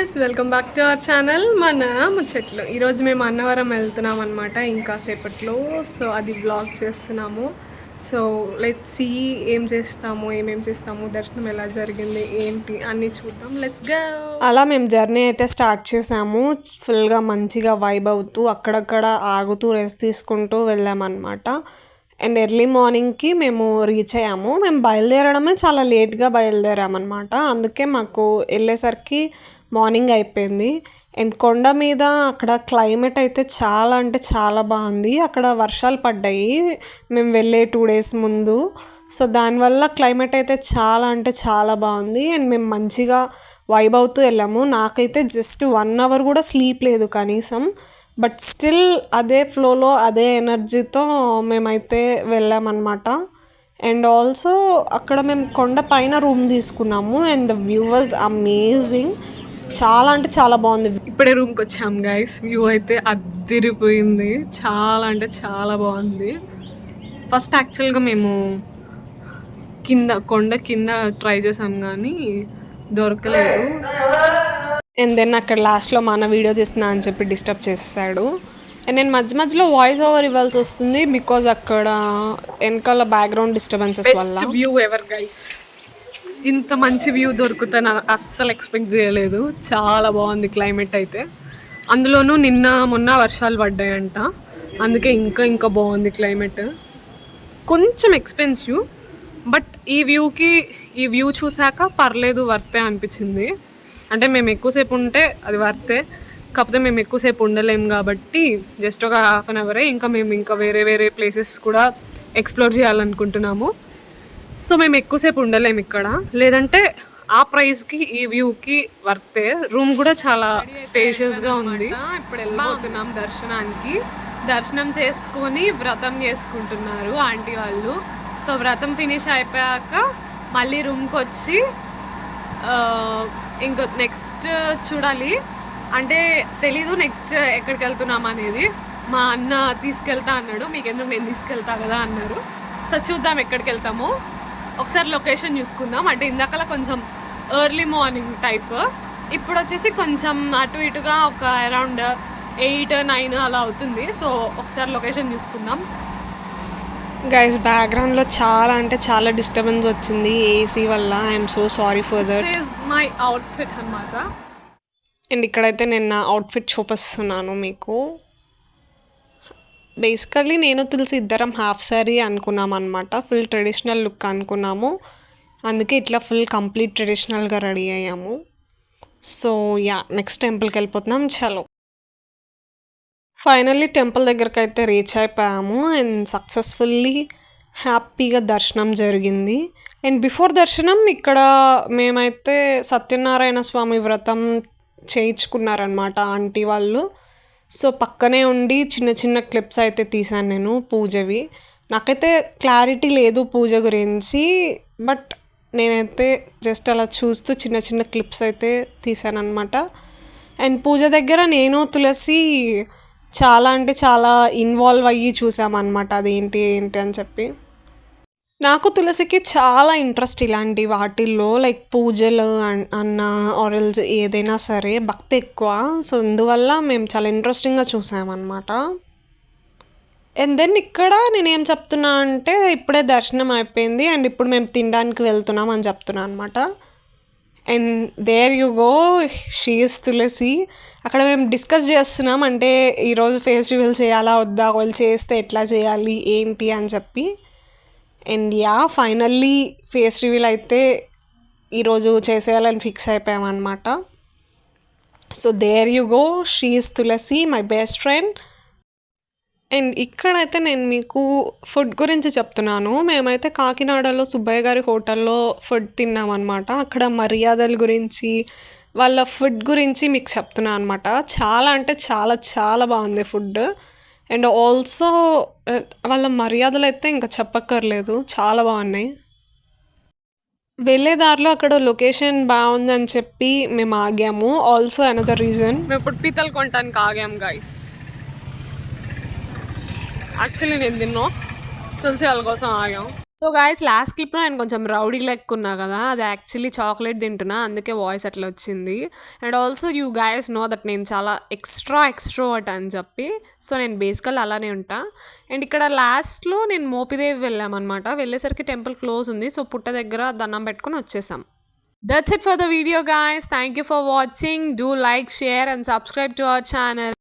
Guys, welcome back to our channel మన ముచ్చట్లు. ఈరోజు మేము అన్నవరం వెళ్తున్నాం అనమాట ఇంకా సేపట్లో. సో అది వ్లాగ్ చేస్తున్నాము. సో లెట్స్ సీ ఏమేం చేస్తాము, దర్శనం ఎలా జరిగింది ఏంటి అన్నీ చూద్దాం. Let's go. అలా మేము జర్నీ అయితే స్టార్ట్ చేసాము. ఫుల్గా మంచిగా వైబ్ అవుతూ అక్కడక్కడ ఆగుతూ రెస్ట్ తీసుకుంటూ వెళ్ళామన్నమాట. అండ్ ఎర్లీ మార్నింగ్కి మేము రీచ్ అయ్యాము. మేము బయలుదేరడమే చాలా లేట్గా బయలుదేరామన్నమాట. అందుకే మాకు వెళ్ళేసరికి మార్నింగ్ అయిపోయింది. అండ్ కొండ మీద అక్కడ క్లైమేట్ అయితే చాలా అంటే చాలా బాగుంది. అక్కడ వర్షాలు పడ్డాయి మేము వెళ్ళే 2 days ముందు. సో దానివల్ల క్లైమేట్ అయితే చాలా అంటే చాలా బాగుంది. అండ్ మేము మంచిగా వైబ్ అవుతూ వెళ్ళాము. నాకైతే జస్ట్ 1 hour కూడా స్లీప్ లేదు కనీసం. బట్ స్టిల్ అదే ఫ్లోలో అదే ఎనర్జీతో మేమైతే వెళ్ళామన్నమాట. అండ్ ఆల్సో అక్కడ మేము కొండ పైన రూమ్ తీసుకున్నాము. And the view was amazing. చాలా అంటే చాలా బాగుంది. ఇప్పుడే రూమ్కి వచ్చాం గైస్. వ్యూ అయితే అద్దిరిపోయింది. చాలా అంటే చాలా బాగుంది. ఫస్ట్ యాక్చువల్గా మేము కొండ కింద ట్రై చేసాం కానీ దొరకలేదు. అండ్ దెన్ అక్కడ లాస్ట్లో మన వీడియో తీస్తున్నా అని చెప్పి డిస్టర్బ్ చేసాడు. అండ్ నేను మధ్యలో వాయిస్ ఓవర్ ఇవ్వాల్సి వస్తుంది బికాజ్ అక్కడ వెనకాల బ్యాక్గ్రౌండ్ డిస్టర్బెన్సెస్ వల్ల. వ్యూ ఎవర్ గైస్, ఇంత మంచి వ్యూ దొరుకుతాను అస్సలు ఎక్స్పెక్ట్ చేయలేదు. చాలా బాగుంది క్లైమేట్ అయితే. అందులోనూ మొన్న వర్షాలు పడ్డాయంట. అందుకే ఇంకా బాగుంది క్లైమేట్. కొంచెం ఎక్స్పెన్సివ్, బట్ ఈ వ్యూ చూసాక పర్లేదు, వర్తే అనిపించింది. అంటే మేము ఎక్కువసేపు ఉంటే అది వర్తే, కాకపోతే మేము ఎక్కువసేపు ఉండలేము కాబట్టి జస్ట్ ఒక 1/2 hour. ఇంకా వేరే ప్లేసెస్ కూడా ఎక్స్ప్లోర్ చేయాలనుకుంటున్నాము. సో మేము ఎక్కువసేపు ఉండలేము ఇక్కడ. లేదంటే ఆ ప్రైస్కి ఈ వ్యూకి వర్తే. రూమ్ కూడా చాలా స్పేషియస్గా ఉంది. ఇప్పుడు వెళ్ళిపోతున్నాం దర్శనానికి. దర్శనం చేసుకొని వ్రతం చేసుకుంటున్నారు ఆంటీ వాళ్ళు. సో వ్రతం ఫినిష్ అయిపోయాక మళ్ళీ రూమ్కి వచ్చి ఇంకో నెక్స్ట్ చూడాలి. అంటే తెలీదు నెక్స్ట్ ఎక్కడికి వెళ్తున్నాం అనేది. మా అన్న తీసుకెళ్తా అన్నాడు. మీకెందుకు, నేను తీసుకెళ్తా కదా అన్నారు. సో చూద్దాం ఎక్కడికి వెళ్తామో. ఒకసారి లొకేషన్ చూసుకుందాం. అంటే ఇందాకలా కొంచెం ఎర్లీ మార్నింగ్ టైప్, ఇప్పుడు వచ్చేసి కొంచెం అటు ఇటుగా ఒక అరౌండ్ 8, 9 అలా అవుతుంది. సో ఒకసారి లొకేషన్ చూసుకుందాం. గైస్, బ్యాక్గ్రౌండ్లో చాలా అంటే చాలా డిస్టర్బెన్స్ వచ్చింది ఏసీ వల్ల. I'm so sorry for that. This is my outfit అన్నమాట. అండ్ ఇక్కడైతే నేను నా అవుట్ఫిట్ చూపిస్తున్నాను మీకు. బేసికల్లీ నేను తులసి ఇద్దరం హాఫ్ సారీ అనుకున్నాం అనమాట. ఫుల్ ట్రెడిషనల్ లుక్ అనుకున్నాము. అందుకే ఇట్లా ఫుల్ కంప్లీట్ ట్రెడిషనల్గా రెడీ అయ్యాము. సో నెక్స్ట్ టెంపుల్కి వెళ్ళిపోతున్నాం. చలో, ఫైనల్లీ టెంపుల్ దగ్గరకు అయితే రీచ్ అయిపోయాము. అండ్ సక్సెస్ఫుల్లీ హ్యాపీగా దర్శనం జరిగింది. అండ్ బిఫోర్ దర్శనం ఇక్కడ మేమైతే సత్యనారాయణ స్వామి వ్రతం చేయించుకున్నారనమాట ఆంటీ వాళ్ళు. సో పక్కనే ఉండి చిన్న క్లిప్స్ అయితే తీసాను నేను పూజవి. నాకైతే క్లారిటీ లేదు పూజ గురించి, బట్ నేనైతే జస్ట్ అలా చూస్తూ చిన్న క్లిప్స్ అయితే తీసాను అనమాట. అండ్ పూజ దగ్గర నేను తులసి చాలా అంటే చాలా ఇన్వాల్వ్ అయ్యి చూసామన్నమాట. అది ఏంటి అని చెప్పి. నాకు తులసికి చాలా ఇంట్రెస్ట్ ఇలాంటి వాటిల్లో, లైక్ పూజలు అన్న ఆరల్స్ ఏదైనా సరే భక్తి ఎక్కువ. సో అందువల్ల మేము చాలా ఇంట్రెస్టింగ్గా చూసామన్నమాట. అండ్ దెన్ ఇక్కడ నేనేం చెప్తున్నా అంటే ఇప్పుడే దర్శనం అయిపోయింది అండ్ ఇప్పుడు మేము తినడానికి వెళ్తున్నాం అని చెప్తున్నాను అనమాట. And there you go, she is Tulasi. అక్కడ మేము డిస్కస్ చేస్తున్నాం, అంటే ఈరోజు ఫేస్ రివీల్ చేయాలా వద్దా, వాళ్ళు చేస్తే ఎట్లా చేయాలి ఏంటి అని చెప్పి. అండ్ ఫైనల్లీ ఫేస్ రివీల్ అయితే ఈరోజు చేసేయాలని ఫిక్స్ అయిపోయామన్నమాట. So there you go, she is Tulasi, my best friend. And ఇక్కడైతే నేను మీకు ఫుడ్ గురించి చెప్తున్నాను. మేమైతే కాకినాడలో సుబ్బయ్య గారి హోటల్లో ఫుడ్ తిన్నామన్నమాట. అక్కడ మర్యాదల గురించి, వాళ్ళ ఫుడ్ గురించి మీకు చెప్తున్నాను అనమాట. చాలా అంటే చాలా చాలా బాగుంది ఫుడ్. అండ్ ఆల్సో వాళ్ళ మర్యాదలు అయితే ఇంకా చెప్పక్కర్లేదు, చాలా బాగున్నాయి. వెళ్ళే దారిలో అక్కడ లొకేషన్ బాగుందని చెప్పి మేము ఆగాము. ఆల్సో అనదర్ రీజన్, మేము ఇప్పుడు పీతలు కొనడానికి ఆగాము గైస్. యాక్చువల్లీ నేను తిన్నాం, తులసి వాళ్ళ కోసం ఆగాం. సో గాయ్స్ లాస్ట్ క్లిప్‌లో నేను కొంచెం రౌడీ లెక్కున్నా గదా! అది యాక్చువల్లీ చాక్లేట్ తింటున్నా. అందుకే వాయిస్ అట్లా వచ్చింది. And also you guys know that నేను చాలా ఎక్స్‌ట్రోవర్ట్ అని చెప్పి. సో నేను బేసికల్లీ అలానే ఉంటా. అండ్ ఇక్కడ లాస్ట్‌లో నేను మోపిదేవి వెళ్ళామనమాట. వెళ్ళేసరికి టెంపుల్ క్లోజ్ ఉంది. సో పుట్ట దగ్గర దండం పెట్టుకొని వచ్చేసాం. That's it for the video guys. Thank you for watching. Do like, share and subscribe to our channel.